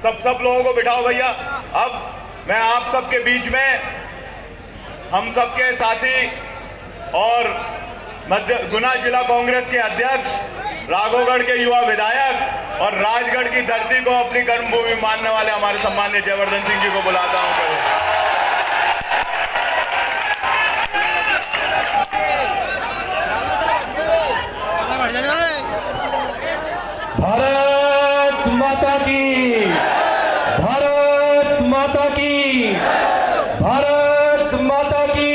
सब लोगों को बिठाओ भैया। अब मैं आप सबके बीच में हम सबके साथी और गुना जिला कांग्रेस के अध्यक्ष, राघवगढ़ के युवा विधायक और राजगढ़ की धरती को अपनी कर्मभूमि मानने वाले हमारे सम्माननीय जयवर्धन सिंह जी को बुलाता हूं। भारत माता की, भारत माता की, भारत माता की।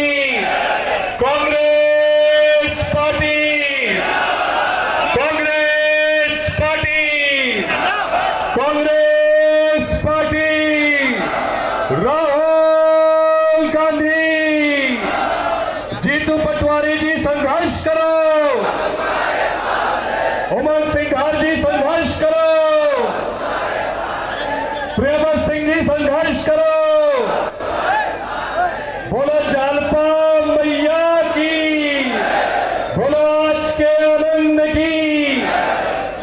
Congress party, Congress party, Congress party. Rahul Gandhi, Jitu Patwari ji संघर्ष करो, उमंग सिंघार जी संघर्ष करो, प्रियव्रत सिंह जी संघर्ष करो। बोलो जालपा मैया की, बोलो आज के आनंद की।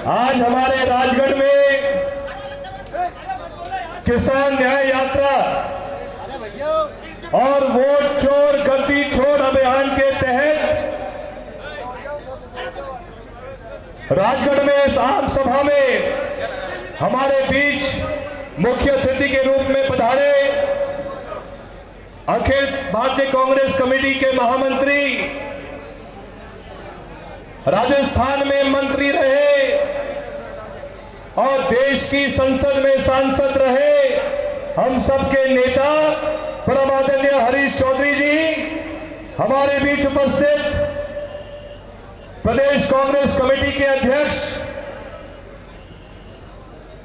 आज हमारे राजगढ़ में किसान न्याय यात्रा और वोट चोर गलती छोड़ अभियान के तहत राजगढ़ में इस आम सभा में हमारे बीच मुख्य अतिथि के रूप में पधारे अखिल भारतीय कांग्रेस कमेटी के महामंत्री, राजस्थान में मंत्री रहे और देश की संसद में सांसद रहे, हम सबके नेता परम आदरणीय हरीश चौधरी जी हमारे बीच उपस्थित, प्रदेश कांग्रेस कमेटी के अध्यक्ष,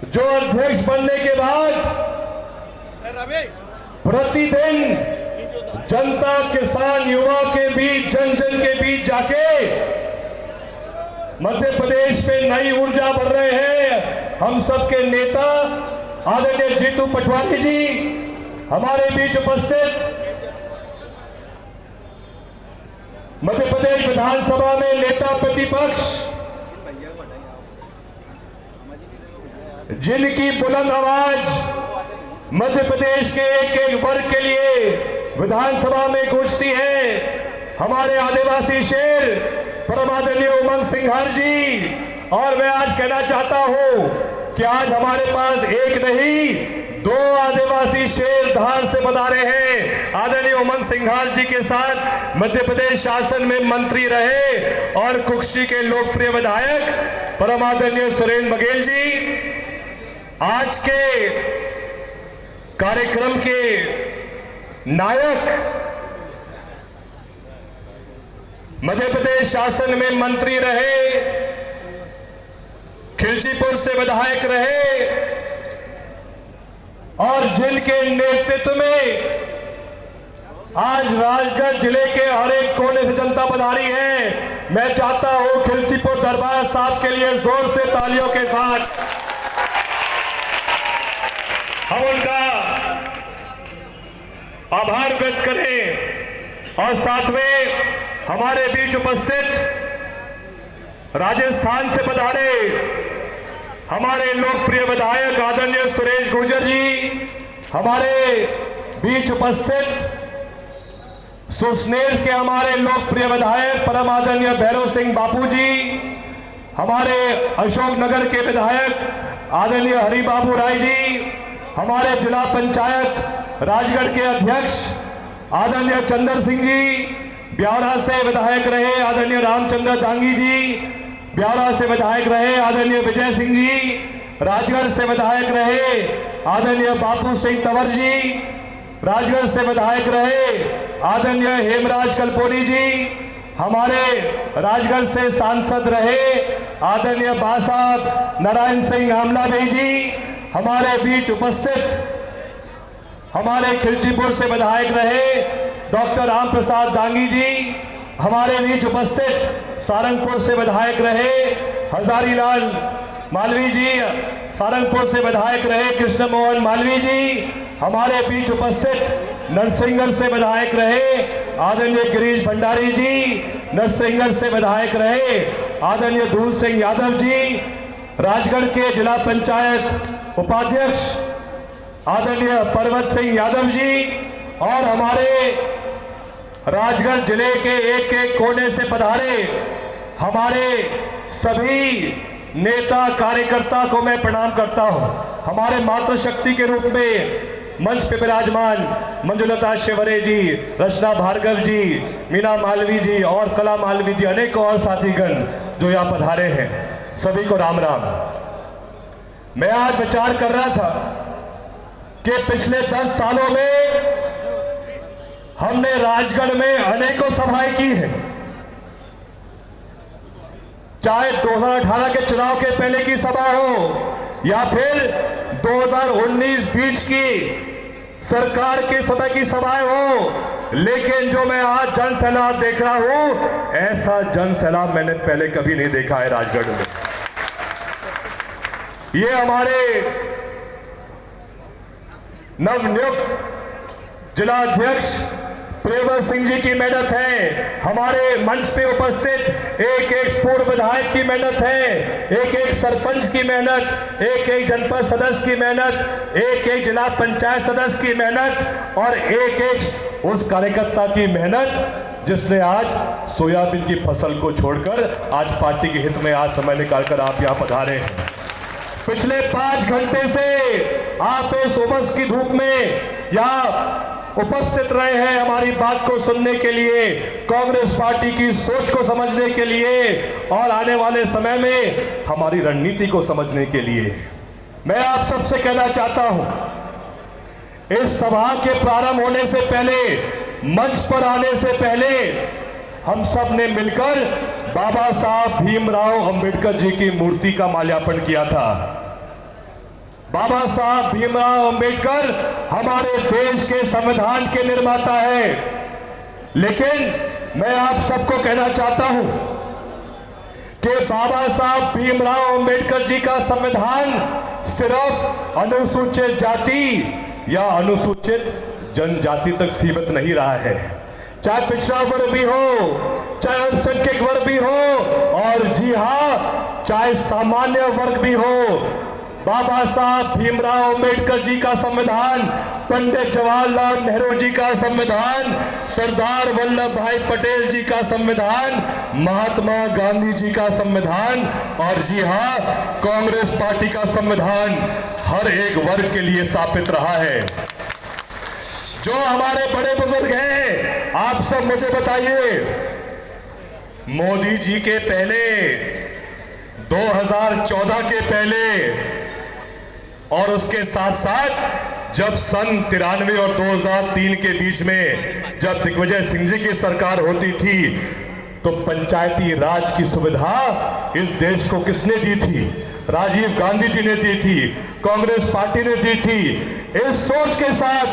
जो अध्यक्ष बनने के बाद प्रतिदिन जनता, किसान, युवा के बीच, जन जन के बीच जाके मध्य प्रदेश में नई ऊर्जा भर रहे हैं हम सबके नेता आदरणीय जीतू पटवारी जी हमारे बीच उपस्थित, मध्य प्रदेश विधानसभा में नेता प्रतिपक्ष जिनकी बुलंद आवाज मध्य प्रदेश के एक एक वर्ग के लिए विधानसभा में गूंजती है, हमारे आदिवासी शेर परम आदरणीय उमंग सिंघार जी। और मैं आज कहना चाहता हूं कि आज हमारे पास एक नहीं, दो आदिवासी शेर धार से पधारे हैं। आदरणीय उमंग सिंघार जी के साथ मध्य प्रदेश शासन में मंत्री रहे और कुक्षी के लोकप्रिय विधायक परम आदरणीय सुरेंद्र बघेल जी। आज के कार्यक्रम के नायक, मध्य प्रदेश शासन में मंत्री रहे, खिलचीपुर से विधायक रहे और जिनके नेतृत्व में आज राजगढ़ जिले के हर एक कोने से जनता पधारी है। मैं चाहता हूं खिलचीपुर दरबार साहब के लिए जोर से तालियों के साथ हम उनका आभार व्यक्त करें। और साथ में हमारे बीच उपस्थित राजस्थान से पधारे हमारे लोकप्रिय विधायक आदरणीय सुरेश गुर्जर जी, हमारे बीच उपस्थित सुसनेर के हमारे लोकप्रिय विधायक परम आदरणीय भैरव सिंह बापू जी, हमारे अशोकनगर के विधायक आदरणीय हरि बाबू राय जी, हमारे जिला पंचायत राजगढ़ के अध्यक्ष आदरणीय चंद्र सिंह जी, ब्यावरा से विधायक रहे आदरणीय रामचंद्र दांगी जी, ब्यावरा से विधायक रहे आदरणीय विजय सिंह जी, राजगढ़ से विधायक रहे आदरणीय बापू सिंह तंवर जी, राजगढ़ से विधायक रहे आदरणीय हेमराज कलपोनी जी, हमारे राजगढ़ से सांसद रहे आदरणीय बासाब नारायण सिंह आमलावी जी, हमारे बीच उपस्थित हमारे खिलचीपुर से विधायक रहे डॉक्टर राम प्रसाद दांगी जी, हमारे बीच उपस्थित सारंगपुर से विधायक रहे हजारीलाल मालवी जी, सारंगपुर से विधायक रहे कृष्ण मोहन मालवी जी, हमारे बीच उपस्थित नरसिंहगढ़ से विधायक रहे आदरणीय गिरीश भंडारी जी, नरसिंहगढ़ से विधायक रहे आदरणीय धूल सिंह यादव जी, राजगढ़ के जिला पंचायत उपाध्यक्ष आदरणीय पर्वत सिंह यादव जी और हमारे राजगढ़ जिले के एक एक कोने से पधारे हमारे सभी नेता कार्यकर्ता को मैं प्रणाम करता हूं। हमारे मातृशक्ति के रूप में मंच पे विराजमान मंजुलता शिवरे जी, रचना भार्गव जी, मीना मालवी जी और कला मालवी जी, अनेकों और साथीगण जो यहाँ पधारे हैं, सभी को राम राम। मैं आज विचार कर रहा था कि पिछले 10 सालों में हमने राजगढ़ में अनेकों सभाएं की हैं, चाहे 2018 के चुनाव के पहले की सभा हो या फिर 2019-20 की सरकार के समय की सभाएं हो, लेकिन जो मैं आज जन सैलाब देख रहा हूं, ऐसा जन सैलाब मैंने पहले कभी नहीं देखा है राजगढ़ में। ये हमारे नवनियुक्त जिला अध्यक्ष प्रियव्रत सिंह जी की मेहनत है, हमारे मंच पे उपस्थित एक एक पूर्व विधायक की मेहनत है, एक एक सरपंच की मेहनत, एक एक जनपद सदस्य की मेहनत, एक एक जिला पंचायत सदस्य की मेहनत और एक एक उस कार्यकर्ता की मेहनत जिसने आज सोयाबीन की फसल को छोड़कर आज पार्टी के हित में आज समय निकालकर आप यहाँ पधारे हैं। पिछले 5 घंटे से आप इस उमस की धूप में यहाँ उपस्थित रहे हैं हमारी बात को सुनने के लिए, कांग्रेस पार्टी की सोच को समझने के लिए और आने वाले समय में हमारी रणनीति को समझने के लिए। मैं आप सबसे कहना चाहता हूं, इस सभा के प्रारंभ होने से पहले, मंच पर आने से पहले हम सब ने मिलकर बाबा साहब भीमराव अंबेडकर जी की मूर्ति का माल्यार्पण किया था। बाबा साहब भीमराव अंबेडकर हमारे देश के संविधान के निर्माता है, लेकिन मैं आप सबको कहना चाहता हूं कि बाबा साहब भीमराव अंबेडकर जी का संविधान सिर्फ अनुसूचित जाति या अनुसूचित जनजाति तक सीमित नहीं रहा है, चाहे पिछड़ा वर्ग भी हो, चाहे अल्पसंख्यक वर्ग भी हो और जी हां, चाहे सामान्य वर्ग भी हो। बाबा साहब भीमराव अंबेडकर जी का संविधान, पंडित जवाहरलाल नेहरू जी का संविधान, सरदार वल्लभ भाई पटेल जी का संविधान, महात्मा गांधी जी का संविधान और जी हां, कांग्रेस पार्टी का संविधान हर एक वर्ग के लिए स्थापित रहा है। जो हमारे बड़े बुजुर्ग हैं, आप सब मुझे बताइए, मोदी जी के पहले, 2014 के पहले और उसके साथ साथ जब सन 93 और 2003 के बीच में जब दिग्विजय सिंह जी की सरकार होती थी, तो पंचायती राज की सुविधा इस देश को किसने दी थी? राजीव गांधी जी ने दी थी, कांग्रेस पार्टी ने दी थी। इस सोच के साथ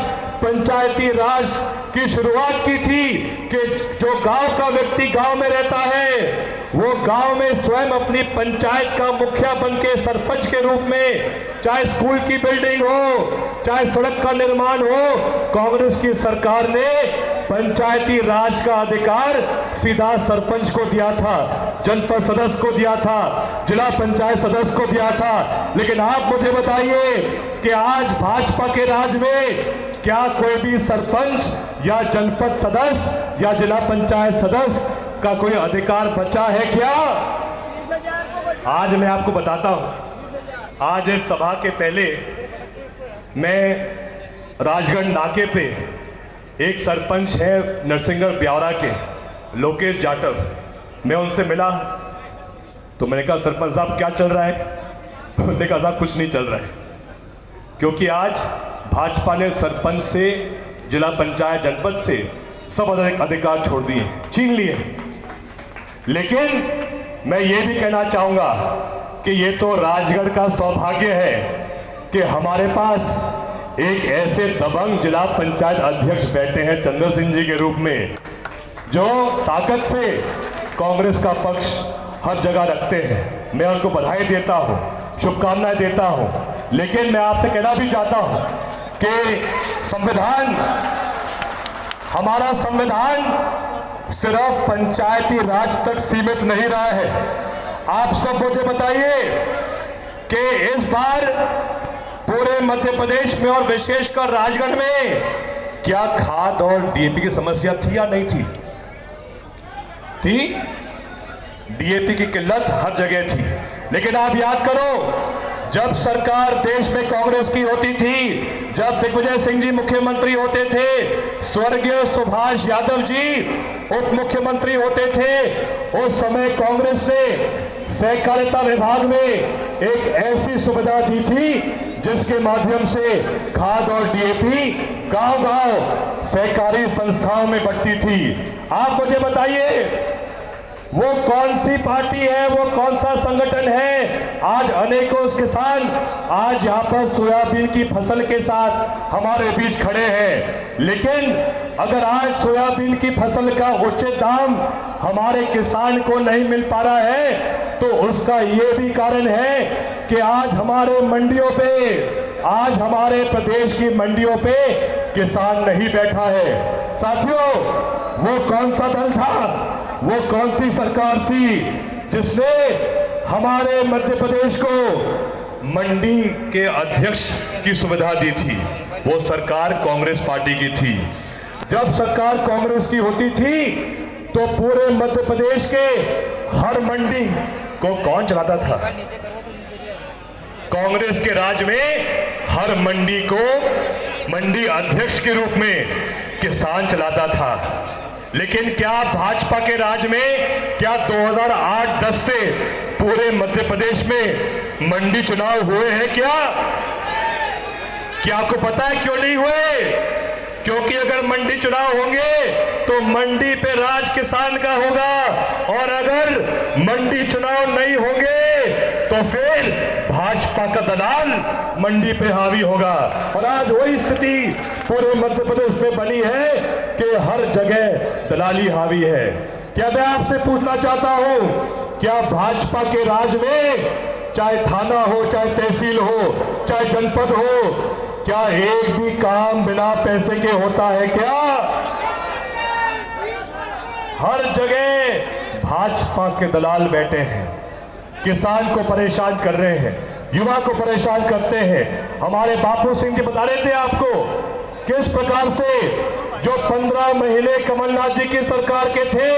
पंचायती राज की शुरुआत की थी कि जो गांव का व्यक्ति गांव में रहता है, वो गांव में स्वयं अपनी पंचायत का मुखिया बनके सरपंच के रूप में, चाहे स्कूल की बिल्डिंग हो, चाहे सड़क का निर्माण हो, कांग्रेस की सरकार ने पंचायती राज का अधिकार सीधा सरपंच को दिया था, जनपद सदस्य को दिया था, जिला पंचायत सदस्य को दिया था। लेकिन आप मुझे बताइए कि आज भाजपा के राज में क्या कोई भी सरपंच या जनपद सदस्य या जिला पंचायत सदस्य का कोई अधिकार बचा है क्या? आज मैं आपको बताता हूं, आज इस सभा के पहले मैं राजगढ़ नाके पे एक सरपंच है नरसिंहगढ़ ब्यावरा के, लोकेश जाटव, मैं उनसे मिला तो मैंने कहा सरपंच साहब क्या चल रहा है? उन्होंने कहा साहब कुछ नहीं चल रहा है, क्योंकि आज भाजपा ने सरपंच से, जिला पंचायत, जनपद से सब अधिकार छोड़ दिए, छीन लिए। लेकिन मैं ये भी कहना चाहूंगा कि ये तो राजगढ़ का सौभाग्य है कि हमारे पास एक ऐसे दबंग जिला पंचायत अध्यक्ष बैठे हैं चंद्र सिंह जी के रूप में, जो ताकत से कांग्रेस का पक्ष हर जगह रखते हैं। मैं उनको बधाई देता हूं, शुभकामनाएं देता हूं। लेकिन मैं आपसे कहना भी चाहता हूं कि संविधान, हमारा संविधान सिर्फ पंचायती राज तक सीमित नहीं रहा है। आप सब मुझे बताइए कि इस बार पूरे पूरे मध्य प्रदेश में और विशेषकर राजगढ़ में क्या खाद और डीएपी की समस्या थी या नहीं थी? थी। डीएपी की किल्लत हर जगह थी। लेकिन आप याद करो, जब सरकार देश में कांग्रेस की होती थी, जब दिग्विजय सिंह जी मुख्यमंत्री होते थे, स्वर्गीय सुभाष यादव जी उप मुख्यमंत्री होते थे, उस समय कांग्रेस ने सहकारिता विभाग में एक ऐसी सुविधा दी थी जिसके माध्यम से खाद और डीएपी गांव-गांव सहकारी संस्थाओं में बंटती थी। आप मुझे बताइए, वो कौन सी पार्टी है, वो कौन सा संगठन है? आज अनेकों किसान आज यहाँ पर सोयाबीन की फसल के साथ हमारे बीच खड़े हैं, लेकिन अगर आज सोयाबीन की फसल का उचित दाम हमारे किसान को नहीं मिल पा रहा है तो उसका ये भी कारण है कि आज हमारे मंडियों पे, आज हमारे प्रदेश की मंडियों पे किसान नहीं बैठा है। साथियों, वो कौन सा दल था, वो कौन सी सरकार थी जिसने हमारे मध्य प्रदेश को मंडी के अध्यक्ष की सुविधा दी थी? वो सरकार कांग्रेस पार्टी की थी। जब सरकार कांग्रेस की होती थी तो पूरे मध्य प्रदेश के हर मंडी को कौन चलाता था? कांग्रेस के राज में हर मंडी को मंडी अध्यक्ष के रूप में किसान चलाता था। लेकिन क्या भाजपा के राज में क्या 2008-10 से पूरे मध्य प्रदेश में मंडी चुनाव हुए हैं? क्या आपको पता है क्यों नहीं हुए? क्योंकि अगर मंडी चुनाव होंगे तो मंडी पे राज किसान का होगा, और अगर मंडी चुनाव नहीं होंगे तो फिर भाजपा का दलाल मंडी पे हावी होगा। और आज वही स्थिति पूरे मध्य प्रदेश में बनी है कि हर जगह दलाली हावी है। क्या मैं आपसे पूछना चाहता हूं, क्या भाजपा के राज में चाहे थाना हो, चाहे तहसील हो, चाहे जनपद हो, क्या एक भी काम बिना पैसे के होता है? क्या हर जगह भाजपा के दलाल बैठे हैं, किसान को परेशान कर रहे हैं, युवा को परेशान करते हैं। हमारे बापू सिंह जी बता रहे थे आपको किस प्रकार से जो 15 महीने कमलनाथ जी की सरकार के थे,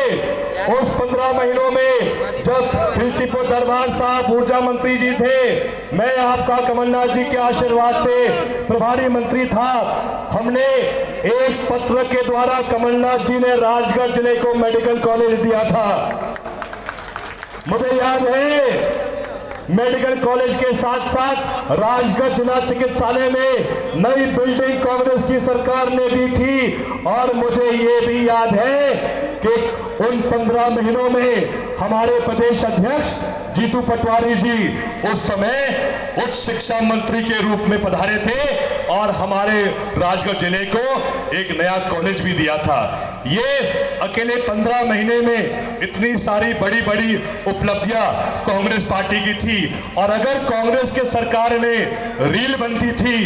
उस 15 महीनों में जब खिलचीपुर दरबार साहब ऊर्जा मंत्री जी थे, मैं आपका कमलनाथ जी के आशीर्वाद से प्रभारी मंत्री था, हमने एक पत्र के द्वारा कमलनाथ जी ने राजगढ़ जिले को मेडिकल कॉलेज दिया था। मुझे याद है मेडिकल कॉलेज के साथ साथ राजगढ़ जिला चिकित्सालय में नई बिल्डिंग कांग्रेस की सरकार ने दी थी। और मुझे ये भी याद है कि उन 15 महीनों में हमारे प्रदेश अध्यक्ष जीतू पटवारी जी उस समय उच्च शिक्षा मंत्री के रूप में पधारे थे और हमारे राजगढ़ जिले को एक नया कॉलेज भी दिया था। ये अकेले 15 महीने में इतनी सारी बड़ी बड़ी उपलब्धियां कांग्रेस पार्टी की थी। और अगर कांग्रेस के सरकार में रील बनती थी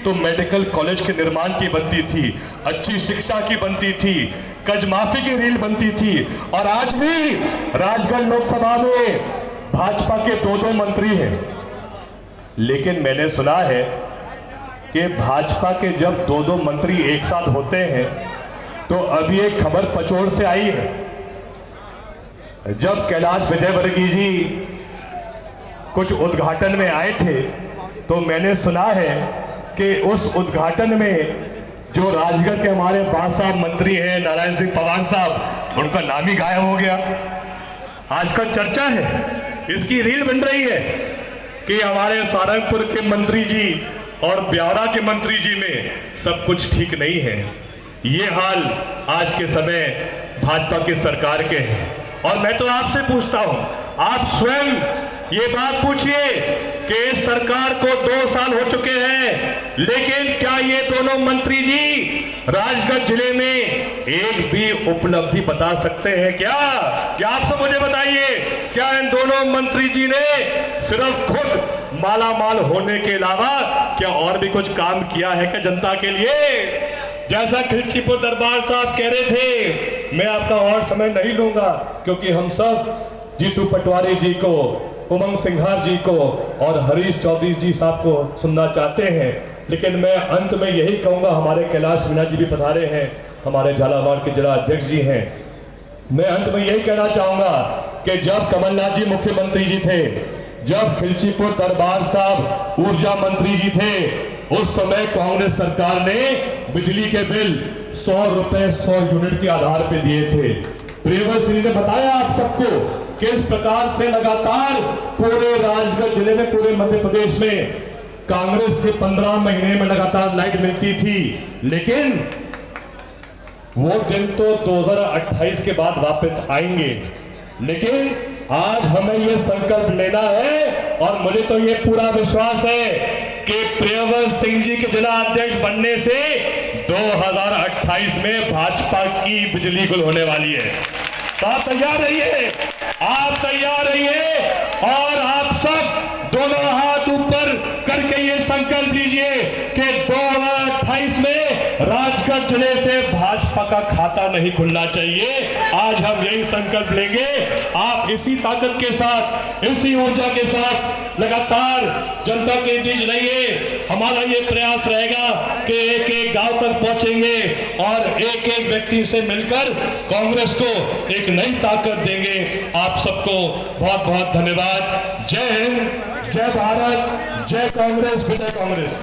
तो मेडिकल कॉलेज के निर्माण की बनती थी, अच्छी शिक्षा की बनती थी, कर्ज माफी की रील बनती थी। और आज भी राजगढ़ लोकसभा में भाजपा के 2 मंत्री हैं, लेकिन मैंने सुना है कि भाजपा के जब 2 मंत्री एक साथ होते हैं तो अभी एक खबर पचोड़ से आई है। जब कैलाश विजयवर्गीय जी कुछ उद्घाटन में आए थे तो मैंने सुना है कि उस उद्घाटन में जो राजगढ़ के हमारे बात साहब मंत्री हैं नारायण सिंह पवार साहब, उनका नाम ही गायब हो गया। आजकल चर्चा है, इसकी रील बन रही है कि हमारे सारंगपुर के मंत्री जी और ब्यावरा के मंत्री जी में सब कुछ ठीक नहीं है। ये हाल आज के समय भाजपा की सरकार के हैं। और मैं तो आपसे पूछता हूं, आप स्वयं ये बात पूछिए कि इस सरकार को 2 साल हो चुके हैं, लेकिन क्या ये दोनों मंत्री जी राजगढ़ जिले में एक भी उपलब्धि बता सकते हैं? क्या आप सब मुझे बताइए, क्या इन दोनों मंत्री जी ने सिर्फ खुद मालामाल होने के अलावा क्या और भी कुछ काम किया है क्या जनता के लिए? जैसा खिलचीपुर दरबार साहब कह रहे थे, मैं आपका और समय नहीं लूंगा क्योंकि हम सब जीतू पटवारी जी को उमंग सिंघार जी को और हरीश चौधरी जी साहब को सुनना चाहते हैं, लेकिन मैं अंत में यही कहूँगा, हमारे कैलाश मीणा जी भी पधारे हैं, हमारे झालावाड़ के जिला अध्यक्ष जी हैं। मैं अंत में यही कहना चाहूँगा कि जब कमलनाथ जी मुख्यमंत्री जी थे, जब खिलचीपुर दरबार साहब ऊर्जा मंत्री जी थे, उस समय कांग्रेस सरकार ने बिजली के बिल 100 रुपए 100 यूनिट के आधार पे दिए थे। प्रियव्रत सिंह ने बताया आप सबको किस प्रकार से लगातार पूरे राजगढ़ जिले में, पूरे मध्य प्रदेश में कांग्रेस के 15 महीने में लगातार लाइट मिलती थी। लेकिन वो दिन तो 2028 के बाद वापस आएंगे, लेकिन आज हमें ये संकल्प लेना है और मुझे तो ये पूरा विश्वास है कि प्रियव्रत सिंह जी के जिला अध्यक्ष बनने से 2028 में भाजपा की बिजली गुल होने वाली है। तो आप तैयार रहिए, आप तैयार रहिए और आप सब दोनों हाथ ऊपर करके ये संकल्प लीजिए कि 2028 में राजगढ़ जिले से भाजपा का खाता नहीं खुलना चाहिए। आज हम यही संकल्प लेंगे। आप इसी ताकत के साथ, इसी ऊर्जा के साथ लगातार जनता के बीच रहिए। हमारा ये प्रयास रहेगा कि एक एक गांव तक पहुंचेंगे और एक एक व्यक्ति से मिलकर कांग्रेस को एक नई ताकत देंगे। आप सबको बहुत बहुत धन्यवाद। जय हिंद, जय भारत, जय कांग्रेस, विजय कांग्रेस।